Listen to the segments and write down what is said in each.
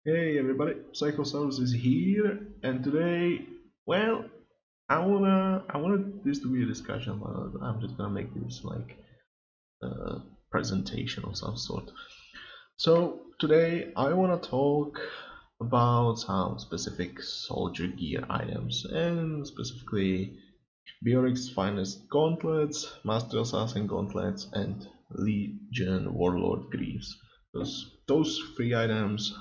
Hey everybody, Psychosaurus is here, and today, well, I wanna this to be a discussion, but I'm just gonna make this like a presentation of some sort. So today I wanna talk about some specific soldier gear items, and specifically Beorix's finest gauntlets, Master Assassin gauntlets, and Legion warlord greaves. Those three items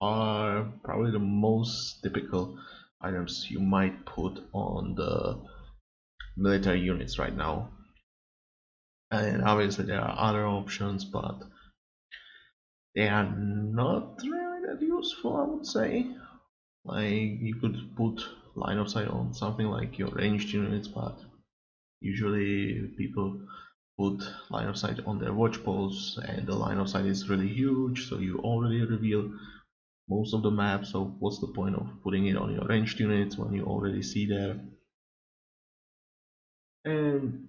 are probably the most typical items you might put on the military units right now. And obviously there are other options, but they are not really that useful, I would say. Like you could put line of sight on something like your ranged units, but usually people put line of sight on their watch posts, and the line of sight is really huge, so you already reveal most of the map, so what's the point of putting it on your ranged units when you already see there? And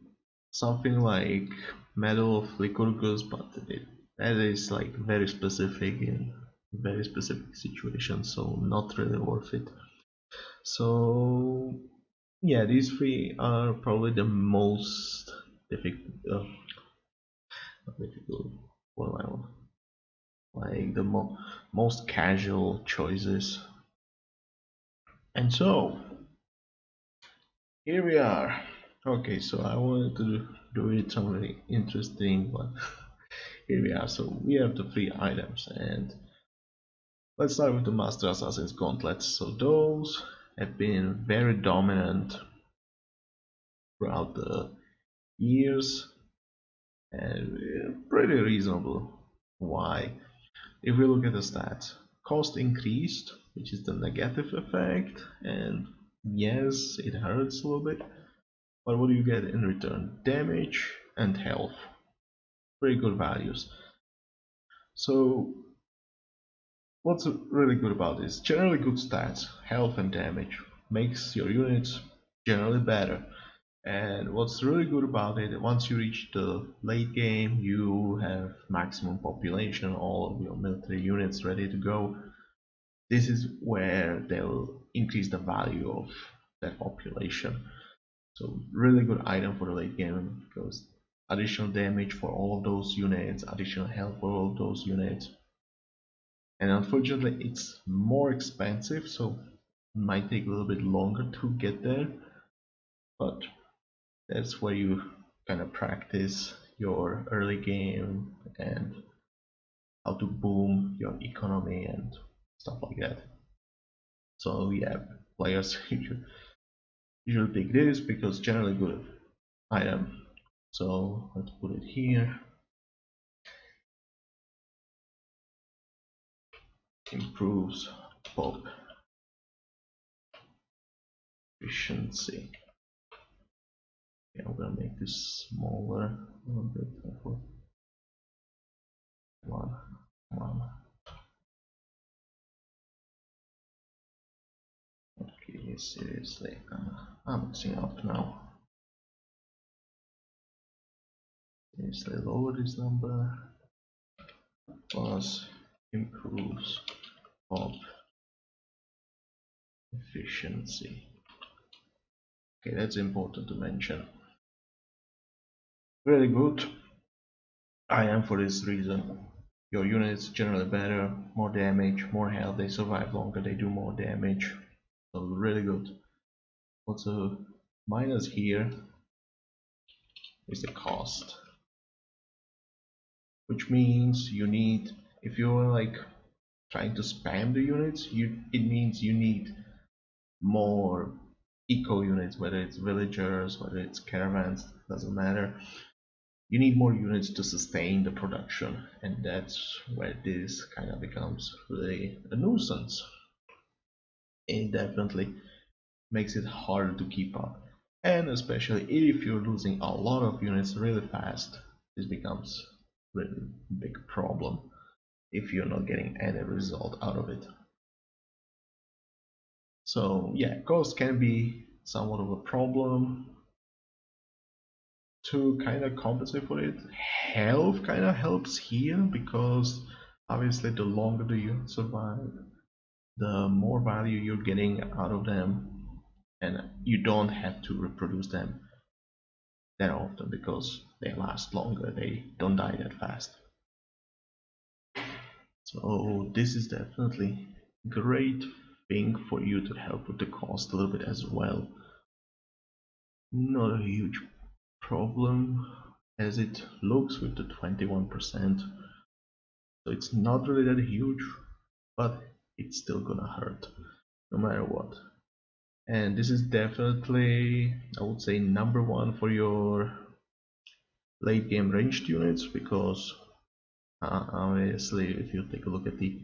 something like Medal of Lycurgus, but that is like very specific in very specific situations, so not really worth it. So yeah, these three are probably the most difficult, not difficult, what am I on? Like the most casual choices. And so here we are. Okay, so I wanted to do it something interesting, but here we are. So we have the three items, and let's start with the Master Assassin's Gauntlets. So those have been very dominant throughout the years and pretty reasonable. Why? If we look at the stats, cost increased, which is the negative effect, and yes, it hurts a little bit, but what do you get in return? Damage and health. Pretty good values. So what's really good about this? Generally good stats, health and damage, makes your units generally better. And what's really good about it, once you reach the late game, you have maximum population, all of your military units ready to go. This is where they'll increase the value of that population. So really good item for the late game because additional damage for all of those units, additional health for all of those units, and unfortunately it's more expensive, so it might take a little bit longer to get there, but that's where you kind of practice your early game and how to boom your economy and stuff like that. So yeah, players usually pick this because generally good item. So let's put it here. Improves pop efficiency. Okay, I'm gonna make this smaller a little bit. One, one. Okay, seriously, I'm mixing up now. Seriously, lower this number. Plus improves pop efficiency. Okay, that's important to mention. Really good. I am for this reason. Your units generally better, more damage, more health, they survive longer, they do more damage. So really good. What's a minus here is the cost. Which means you need, if you're like trying to spam the units, it means you need more eco units, whether it's villagers, whether it's caravans, doesn't matter. You need more units to sustain the production, and that's where this kind of becomes really a nuisance. It definitely makes it harder to keep up, and especially if you're losing a lot of units really fast, this becomes a really big problem if you're not getting any result out of it. So yeah, cost can be somewhat of a problem. To kind of compensate for it, health kind of helps here because Obviously, the longer the units survive, the more value you're getting out of them, and you don't have to reproduce them that often because they last longer, they don't die that fast. So this is definitely a great thing for you to help with the cost a little bit as well. Not a huge problem as it looks with the 21%, so it's not really that huge, but it's still gonna hurt no matter what. And this is definitely, I would say, number one for your late game ranged units, because obviously if you take a look at the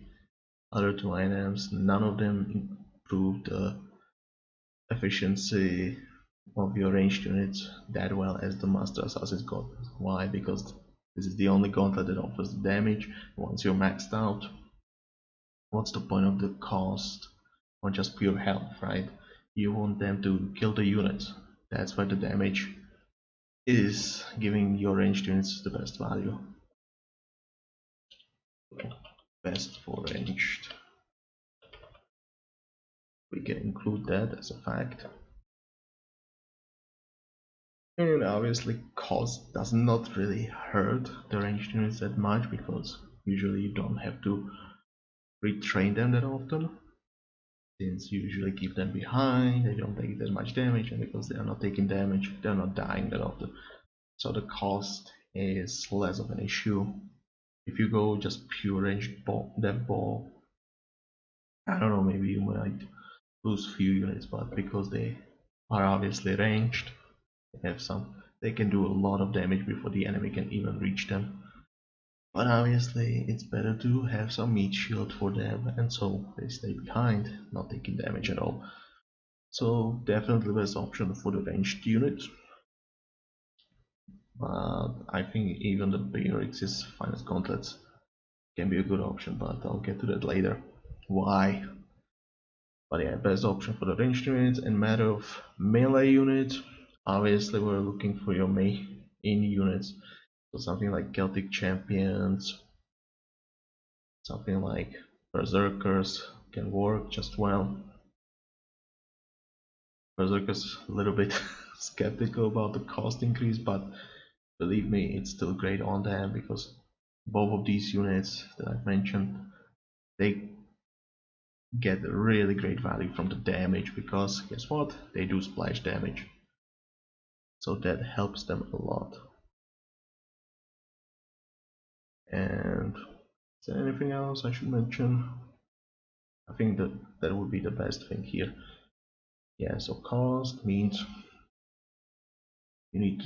other two items, none of them improve the efficiency of your ranged units that well as the Master Assassin's Gauntlet. Why? Because this is the only gauntlet that offers damage. Once you're maxed out, what's the point of the cost on just pure health, right? You want them to kill the units. That's why the damage is giving your ranged units the best value. Best for ranged. We can include that as a fact. And obviously cost does not really hurt the ranged units that much, because usually you don't have to retrain them that often, since you usually keep them behind, they don't take that much damage, and because they are not taking damage, they're not dying that often. So the cost is less of an issue. If you go just pure ranged dev ball, I don't know, maybe you might lose few units, but because they are obviously ranged, they can do a lot of damage before the enemy can even reach them. But obviously it's better to have some meat shield for them, and so they stay behind, not taking damage at all. So definitely best option for the ranged unit. But I think even the Beorix's finest gauntlets can be a good option, but I'll get to that later. Why? But yeah, best option for the ranged units. In matter of melee units, obviously we're looking for your main units. So something like Celtic champions, something like berserkers can work just well. Berserkers a little bit skeptical about the cost increase, but believe me, it's still great on them, because both of these units that I've mentioned, they get really great value from the damage, because guess what? They do splash damage. So that helps them a lot. And is there anything else I should mention? I think that would be the best thing here. Yeah, so cost means you need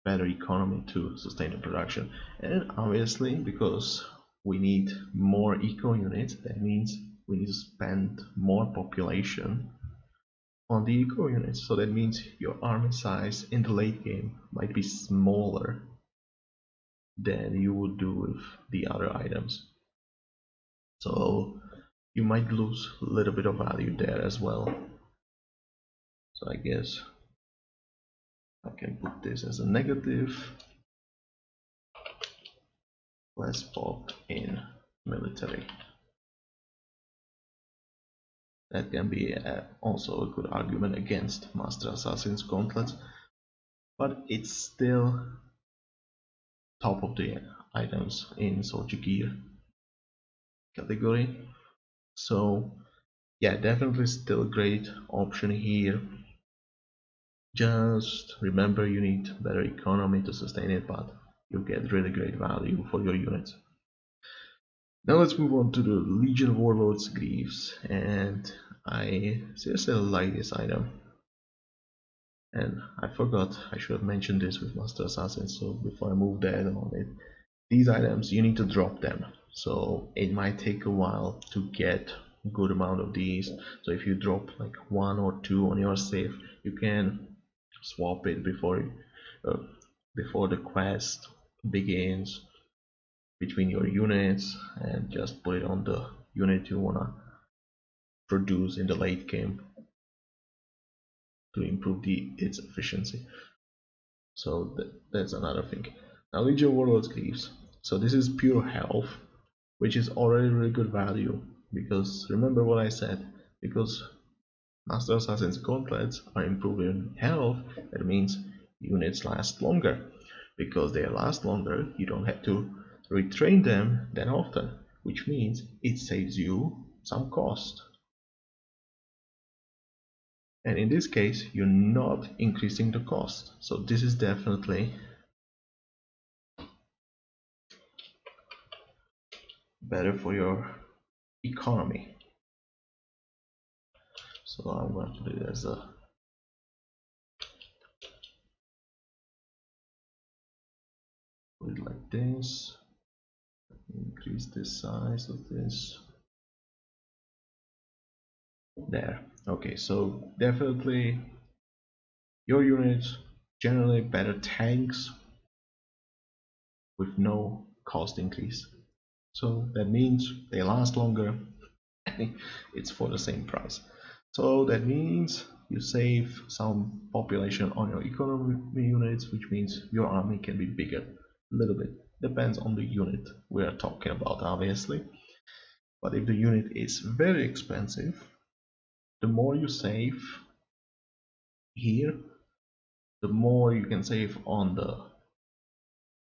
better economy to sustain the production, and obviously because we need more eco units, that means we need to spend more population on the eco units. So that means your army size in the late game might be smaller than you would do with the other items, so you might lose a little bit of value there as well. So I guess I can put this as a negative. Less pop in military. That can be also a good argument against Master Assassin's Gauntlets, but it's still top of the items in soldier gear category. So yeah, definitely still a great option here. Just remember you need better economy to sustain it, but you get really great value for your units. Now let's move on to the Legion Warlord's Greaves, and I seriously like this item. And I forgot, I should have mentioned this with Master Assassin, so before I move that on it, these items you need to drop them, so it might take a while to get a good amount of these. So if you drop like one or two on your save, you can swap it before the quest begins between your units, and just put it on the unit you wanna produce in the late game to improve its efficiency. So that's another thing. Now Legion Warlord's Greaves. So this is pure health which is already really good value. Because remember what I said, because Master Assassin's Gauntlets are improving health, that means units last longer. Because they last longer, you don't have to retrain them that often, which means it saves you some cost. And in this case, you're not increasing the cost. So this is definitely better for your economy. So I'm going to do it as a put it like this. Increase the size of this. There. Okay, so definitely your units generally better tanks with no cost increase. So that means they last longer. It's for the same price. So that means you save some population on your economy units, which means your army can be bigger. A little bit. Depends on the unit we are talking about, obviously. But if the unit is very expensive, the more you save here, the more you can save on the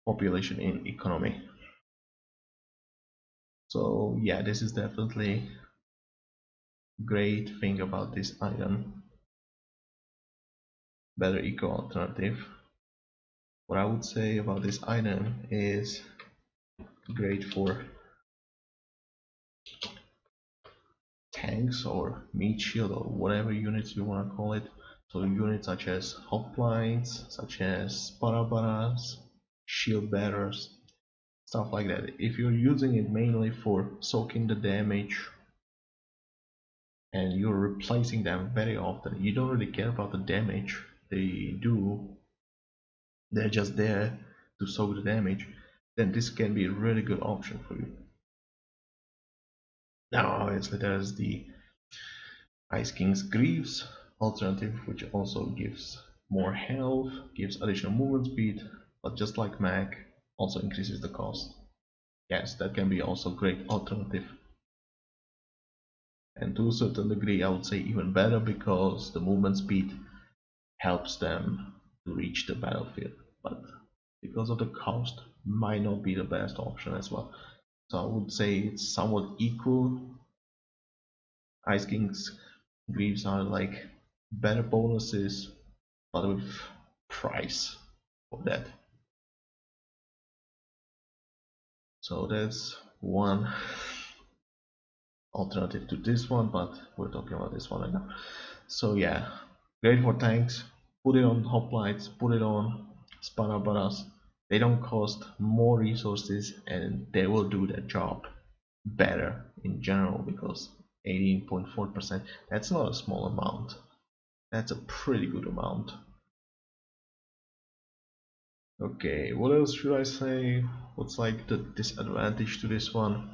population in economy. So yeah, this is definitely great thing about this item. Better eco alternative. What I would say about this item is great for tanks or meat shield or whatever units you want to call it. So units such as hoplites, such as parabaras, shield bearers, stuff like that. If you're using it mainly for soaking the damage and you're replacing them very often, you don't really care about the damage they do, they're just there to soak the damage, then this can be a really good option for you. Now obviously there's the Ice King's Greaves alternative, which also gives more health, gives additional movement speed, but just like Mag, also increases the cost. Yes, that can be also a great alternative. And to a certain degree I would say even better, because the movement speed helps them to reach the battlefield, but because of the cost might not be the best option as well. So I would say it's somewhat equal. Ice King's Greaves are like better bonuses, but with price for that. So that's one alternative to this one, but we're talking about this one right now. So yeah, great for tanks. Put it on hoplites, put it on sparabaras. They don't cost more resources and they will do their job better in general, because 18.4%, that's not a small amount. That's a pretty good amount. Okay, what else should I say? What's like the disadvantage to this one?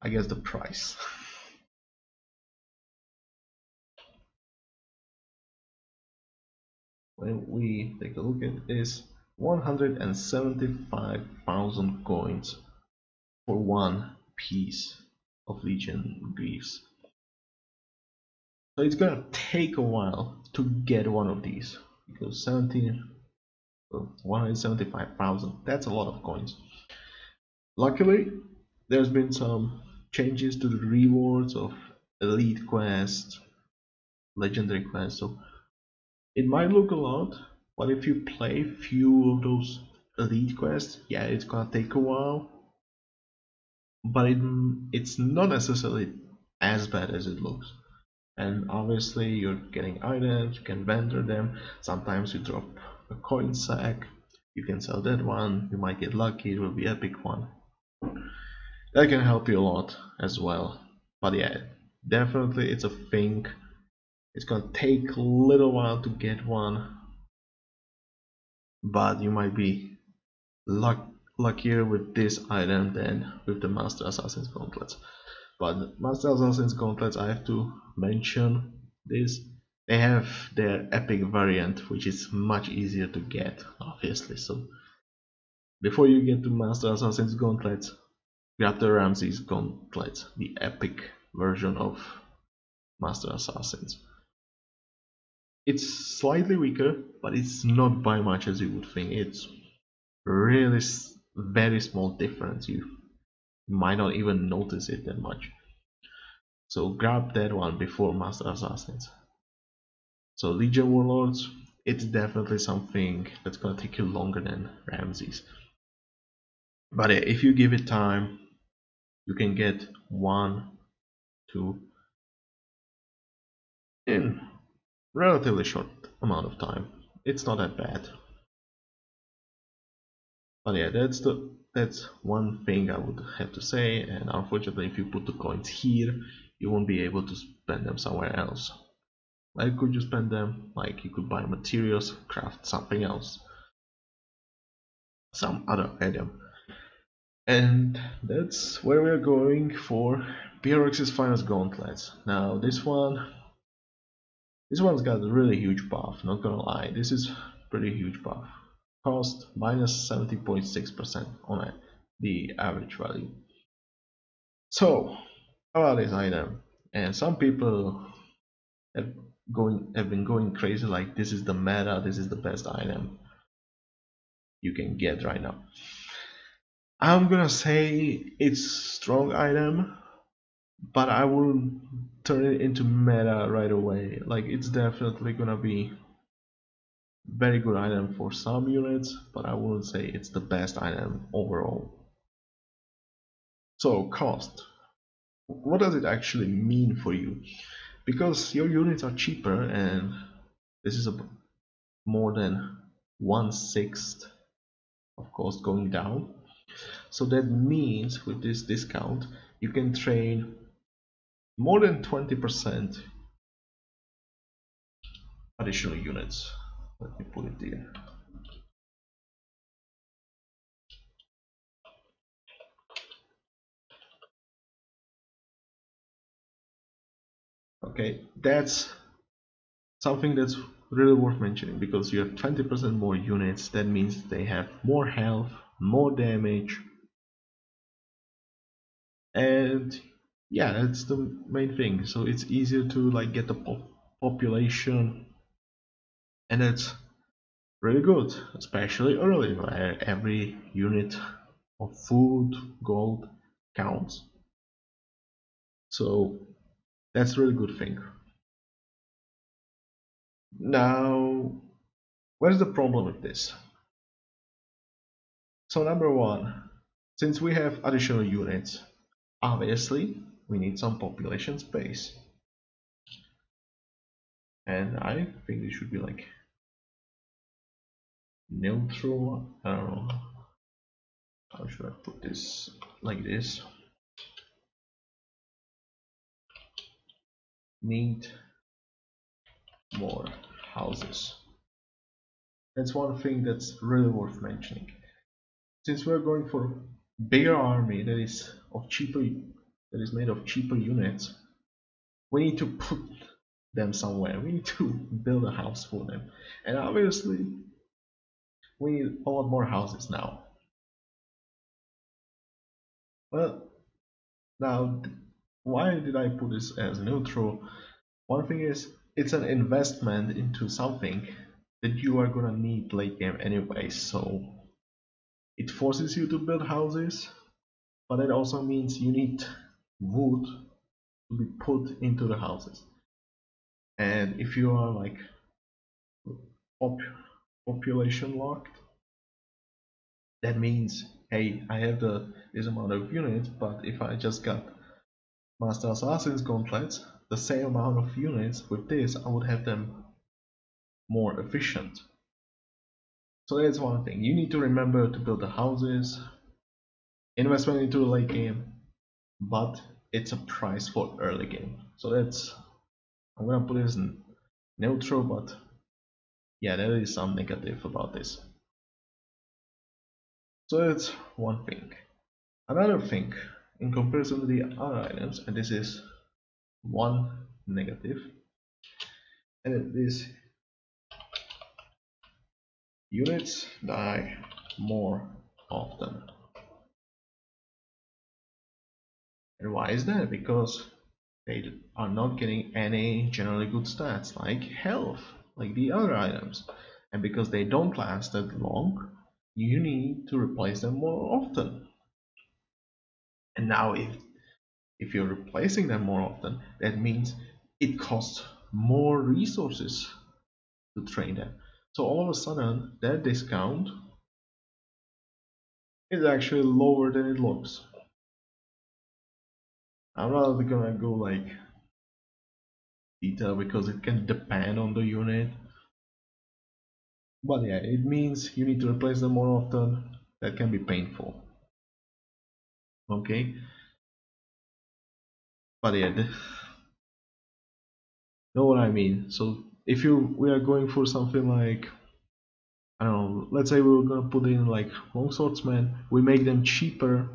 I guess the price. When we take a look at this, 175,000 coins for one piece of Legion Greaves. So it's gonna take a while to get one of these, because 175,000, that's a lot of coins. Luckily, there's been some changes to the rewards of elite quests, legendary quests, so it might look a lot, but if you play few of those elite quests, yeah, it's gonna take a while, but it's not necessarily as bad as it looks. And obviously you're getting items, you can vendor them, sometimes you drop a coin sack, you can sell that one, you might get lucky, it will be epic one. That can help you a lot as well. But yeah, definitely it's a thing. It's gonna take a little while to get one, but you might be luckier with this item than with the Master Assassin's Gauntlets. But Master Assassin's Gauntlets, I have to mention this. They have their epic variant, which is much easier to get, obviously. So Before you get to Master Assassin's Gauntlets, grab the Ramses Gauntlets, the epic version of Master Assassins. It's slightly weaker, but it's not by much as you would think. It's really very small difference. You might not even notice it that much. So grab that one before Master Assassins. So Legion Warlords, it's definitely something that's gonna take you longer than Ramses. But if you give it time, you can get 1, 2 in relatively short amount of time. It's not that bad. But yeah, that's one thing I would have to say, and unfortunately if you put the coins here, you won't be able to spend them somewhere else. Where could you spend them? Like you could buy materials, craft something else, some other item. And that's where we're going for Beorix's Finest Gauntlets. Now this one's got a really huge buff, not gonna lie, this is pretty huge buff. Cost minus 70.6% on the average value. So about this item, and some people have been going crazy like this is the meta, this is the best item you can get right now. I'm gonna say it's strong item, but I wouldn't turn it into meta right away. Like it's definitely gonna be very good item for some units, but I wouldn't say it's the best item overall. So cost. What does it actually mean for you? Because your units are cheaper and this is a more than 1/6 of cost going down. So that means with this discount you can train more than 20% additional units. Let me put it there. Okay, that's something that's really worth mentioning because you have 20% more units. That means they have more health, more damage, and yeah, that's the main thing. So it's easier to like get the population, and it's really good, especially early where every unit of food gold counts. So that's a really good thing. Now, where's the problem with this? So number one, since we have additional units, obviously we need some population space. And I think it should be like neutral. I don't know. How should I put this? Like this. Need more houses. That's one thing that's really worth mentioning. Since we're going for bigger army that is made of cheaper units, we need to put them somewhere. We need to build a house for them. And obviously we need a lot more houses now. Well, now why did I put this as neutral? One thing is it's an investment into something that you are gonna need late game anyway, so it forces you to build houses, but it also means you need wood to be put into the houses. And if you are like pop population locked, that means hey, I have this amount of units, but if I just got Master Assassin's Gauntlets, the same amount of units with this, I would have them more efficient. So that's one thing. You need to remember to build the houses, investment into the late game, but it's a price for early game. So that's, I'm gonna put this in neutral, but yeah, there is some negative about this. So that's one thing. Another thing, in comparison to the other items, and this is one negative, and it is units die more often. And why is that? Because they are not getting any generally good stats like health, like the other items. And because they don't last that long, you need to replace them more often. And now if you're replacing them more often, that means it costs more resources to train them. So all of a sudden, that discount is actually lower than it looks. I'm not gonna go like detail because it can depend on the unit. But yeah, it means you need to replace them more often. That can be painful. Okay? But yeah, know what I mean. So if we are going for something like, I don't know, let's say we're gonna put in like longswordsmen, we make them cheaper,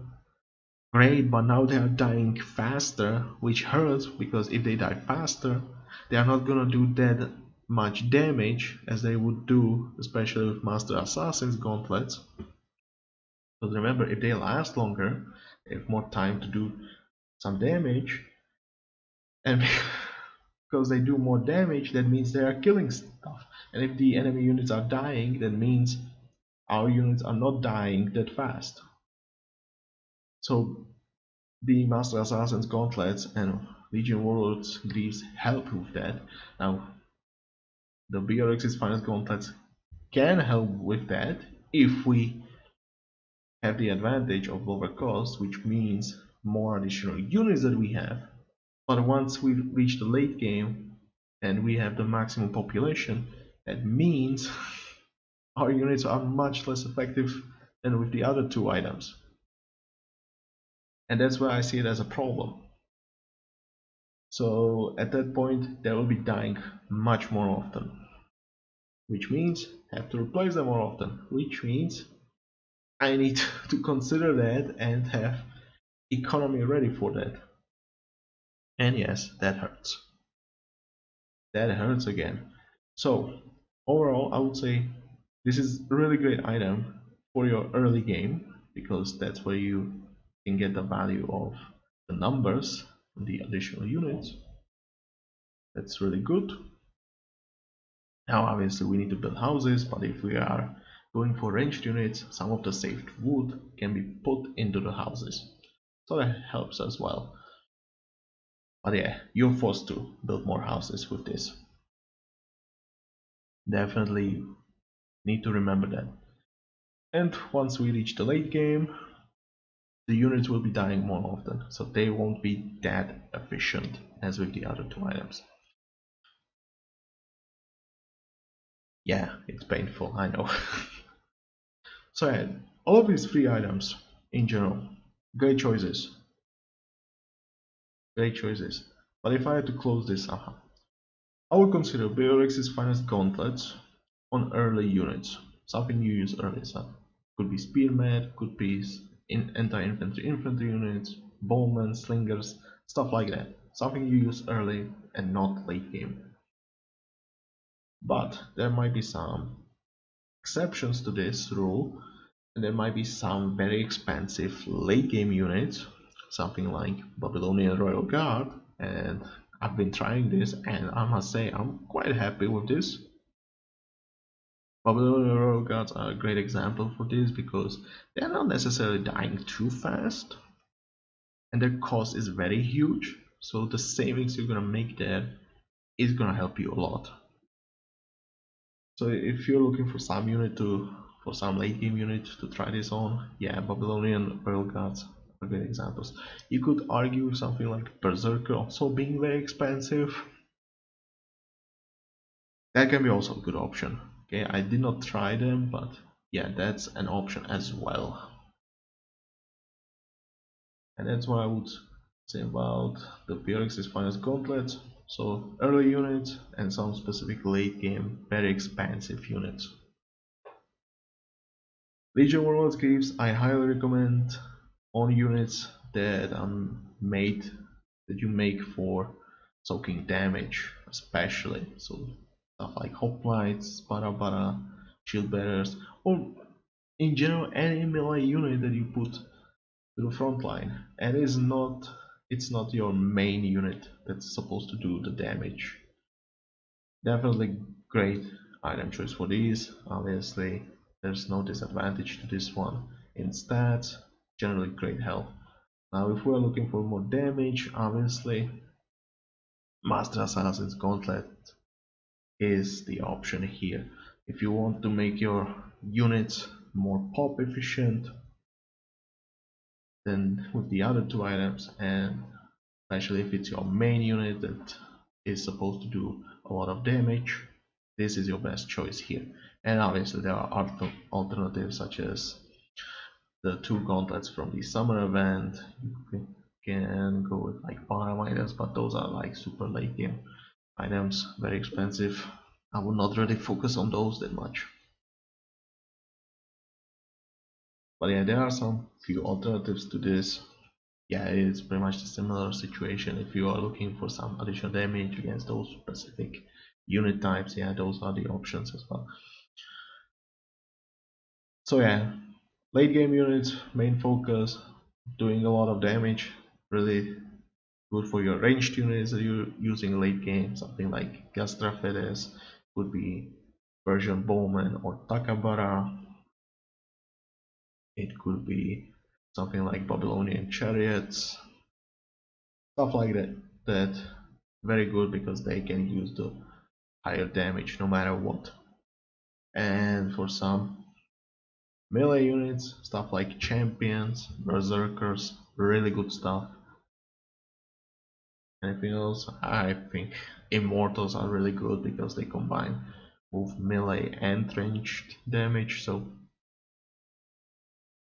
great, but now they are dying faster, which hurts because if they die faster, they are not gonna do that much damage as they would do, especially with Master Assassin's gauntlets. Because remember, if they last longer, they have more time to do some damage, and because they do more damage, that means they are killing stuff. And if the enemy units are dying, that means our units are not dying that fast. So the Master Assassin's gauntlets and Legion Warlords greaves help with that. Now, the Beorix's finest gauntlets can help with that if we have the advantage of lower cost, which means more additional units that we have. But once we reach the late game and we have the maximum population, that means our units are much less effective than with the other two items. And that's why I see it as a problem. So at that point, they will be dying much more often, which means I have to replace them more often, which means I need to consider that and have economy ready for that. And yes, that hurts. That hurts again. So overall, I would say this is a really great item for your early game because that's where you can get the value of the numbers, the additional units. That's really good. Now obviously we need to build houses, but if we are going for ranged units, some of the saved wood can be put into the houses. So that helps as well. But yeah, you're forced to build more houses with this. Definitely need to remember that. And once we reach the late game, the units will be dying more often, so they won't be that efficient as with the other two items. Yeah, it's painful, I know. So yeah, all of these three items in general, great choices. Great choices. But if I had to close this up, I would consider Beorix's finest gauntlets on early units. Something you use early, so could be spearmen, could be anti-infantry infantry units, bowmen, slingers, stuff like that. Something you use early and not late game. But there might be some exceptions to this rule, and there might be some very expensive late game units, something like Babylonian Royal Guard, and I've been trying this and I must say I'm quite happy with this. Babylonian Royal Guards are a great example for this because they're not necessarily dying too fast and their cost is very huge, so the savings you're gonna make there is gonna help you a lot. So if you're looking for some late game unit to try this on, yeah, Babylonian Royal Guards are great examples. You could argue something like Berserker also being very expensive. That can be also a good option. Okay, I did not try them, but yeah, that's an option as well. And that's what I would say about the Beorix's finest gauntlets. So early units and some specific late game very expensive units. Legion Warlords Greaves I highly recommend on units that made that you make for soaking damage, especially. So stuff like hoplites, bara bara, shield bearers, or in general any melee unit that you put to the front line, and it's not your main unit that's supposed to do the damage. Definitely great item choice for these. Obviously, there's no disadvantage to this one. In stats, generally great health. Now, if we're looking for more damage, obviously, Master Assassin's Gauntlet is the option here. If you want to make your units more pop efficient than with the other two items, and especially if it's your main unit that is supposed to do a lot of damage, this is your best choice here. And obviously there are alternatives such as the two gauntlets from the summer event. You can go with like farm items, but those are like super late game items, very expensive. I would not really focus on those that much. But yeah, there are some few alternatives to this. Yeah, it's pretty much a similar situation. If you are looking for some additional damage against those specific unit types, yeah, those are the options as well. So yeah, late game units, main focus, doing a lot of damage, really good for your ranged units that you're using late game. Something like Gastrafedes could be Persian Bowman or Takabara. It could be something like Babylonian Chariots, stuff like that. That very good because they can use the higher damage no matter what. And for some melee units, stuff like champions, berserkers, really good stuff. Anything else? I think immortals are really good because they combine both melee and ranged damage, so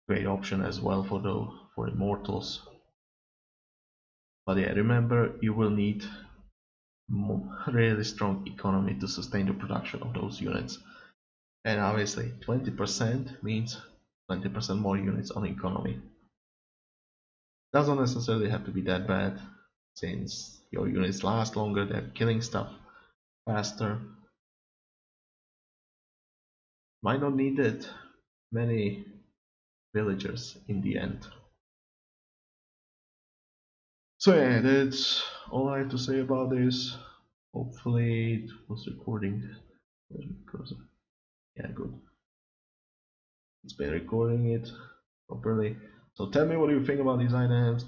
great option as well for immortals. But yeah, remember you will need really strong economy to sustain the production of those units. And obviously 20% means 20% more units on economy. Doesn't necessarily have to be that bad, since your units last longer, they're killing stuff faster. Might not need that many villagers in the end. So yeah, that's all I have to say about this. Hopefully it was recording. Yeah, good. It's been recording it properly. So tell me what you think about these items.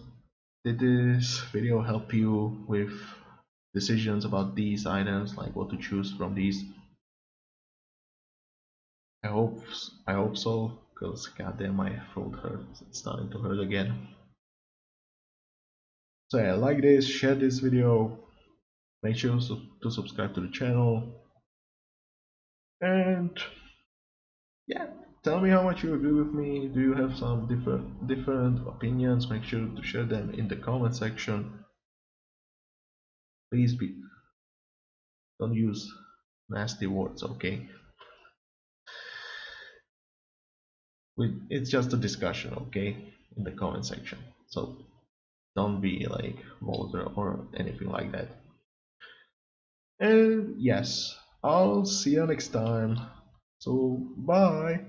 Did this video help you with decisions about these items, like what to choose from these? I hope I hope so, because goddamn my throat hurts. It's starting to hurt again. So yeah, like this, share this video, make sure to subscribe to the channel, and yeah, tell me how much you agree with me. Do you have some different opinions? Make sure to share them in the comment section. Please don't use nasty words, okay? It's just a discussion, okay, in the comment section. So don't be like vulgar or anything like that. And yes, I'll see you next time. So bye.